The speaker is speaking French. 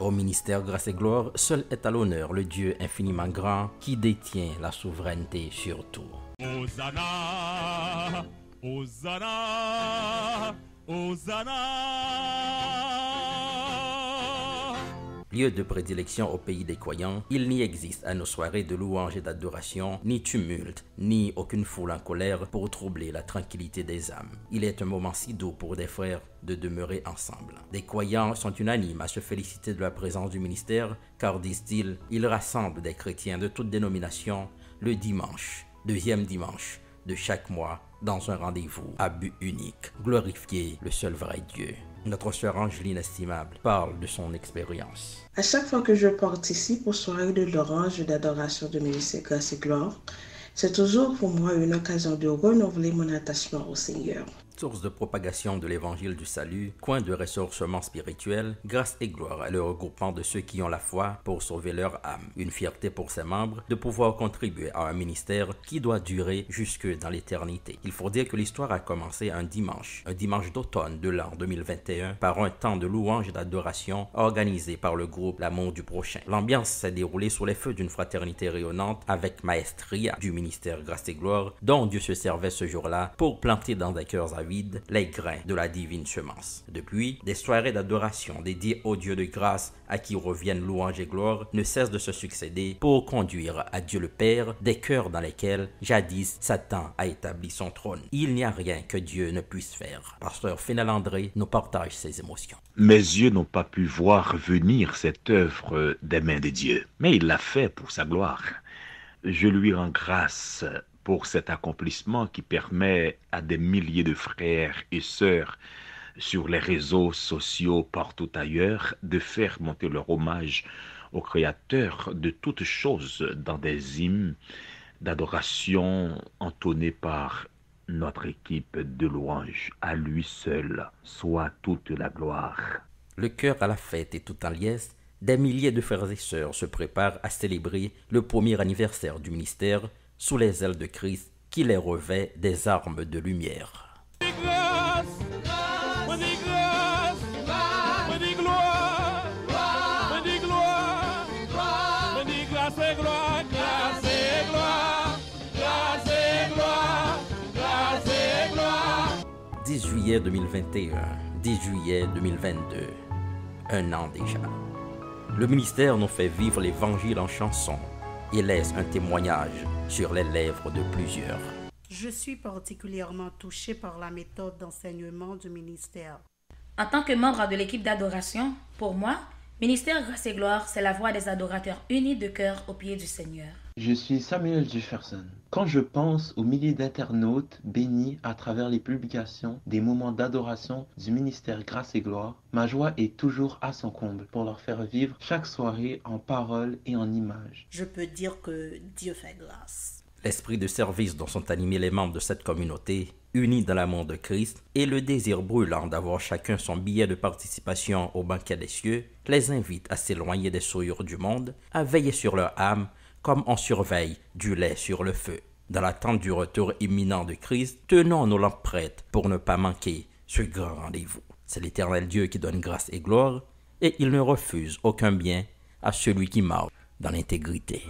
Au ministère Grâce et Gloire, seul est à l'honneur le Dieu infiniment grand qui détient la souveraineté sur tout. Hosanna, Hosanna, Hosanna. Lieu de prédilection au pays des croyants, il n'y existe à nos soirées de louange et d'adoration ni tumulte, ni aucune foule en colère pour troubler la tranquillité des âmes. Il est un moment si doux pour des frères de demeurer ensemble. Des croyants sont unanimes à se féliciter de la présence du ministère, car, disent-ils, il rassemble des chrétiens de toutes dénominations le dimanche, deuxième dimanche de chaque mois, dans un rendez-vous à but unique, glorifier le seul vrai Dieu. Notre sœur Angeline Estimable parle de son expérience. À chaque fois que je participe aux soirées de l'orange et d'adoration de ministère Grâce et Gloire, c'est toujours pour moi une occasion de renouveler mon attachement au Seigneur. Source de propagation de l'évangile du salut, coin de ressourcement spirituel, Grâce et Gloire est le regroupement de ceux qui ont la foi pour sauver leur âme. Une fierté pour ses membres de pouvoir contribuer à un ministère qui doit durer jusque dans l'éternité. Il faut dire que l'histoire a commencé un dimanche d'automne de l'an 2021, par un temps de louange et d'adoration organisé par le groupe L'Amour du Prochain. L'ambiance s'est déroulée sous les feux d'une fraternité rayonnante avec maestria du ministère Grâce et Gloire, dont Dieu se servait ce jour-là pour planter dans des cœurs vide les grains de la divine semence. Depuis, des soirées d'adoration dédiées au Dieu de grâce à qui reviennent louange et gloire ne cessent de se succéder pour conduire à Dieu le Père des cœurs dans lesquels jadis Satan a établi son trône. Il n'y a rien que Dieu ne puisse faire. Pasteur Fénel André nous partage ses émotions. Mes yeux n'ont pas pu voir venir cette œuvre des mains de Dieu, mais il l'a fait pour sa gloire. Je lui rends grâce pour cet accomplissement qui permet à des milliers de frères et sœurs sur les réseaux sociaux partout ailleurs de faire monter leur hommage au Créateur de toutes choses dans des hymnes d'adoration entonnés par notre équipe de louanges. À lui seul soit toute la gloire. Le cœur à la fête et tout en liesse, des milliers de frères et sœurs se préparent à célébrer le premier anniversaire du ministère sous les ailes de Christ qui les revêt des armes de lumière. « 10 juillet 2021, 10 juillet 2022, un an déjà. Le ministère nous fait vivre l'évangile en chanson et laisse un témoignage sur les lèvres de plusieurs. Je suis particulièrement touchée par la méthode d'enseignement du ministère. En tant que membre de l'équipe d'adoration, pour moi, Ministère Grâce et Gloire, c'est la voix des adorateurs unis de cœur au pied du Seigneur. Je suis Samuel Jefferson. Quand je pense aux milliers d'internautes bénis à travers les publications des moments d'adoration du ministère Grâce et Gloire, ma joie est toujours à son comble pour leur faire vivre chaque soirée en paroles et en images. Je peux dire que Dieu fait grâce. L'esprit de service dont sont animés les membres de cette communauté, unis dans l'amour de Christ, et le désir brûlant d'avoir chacun son billet de participation au banquet des cieux, les invite à s'éloigner des souillures du monde, à veiller sur leur âme, comme on surveille du lait sur le feu. Dans l'attente du retour imminent de Christ, tenons nos lampes prêtes pour ne pas manquer ce grand rendez-vous. C'est l'Éternel Dieu qui donne grâce et gloire, et il ne refuse aucun bien à celui qui marche dans l'intégrité.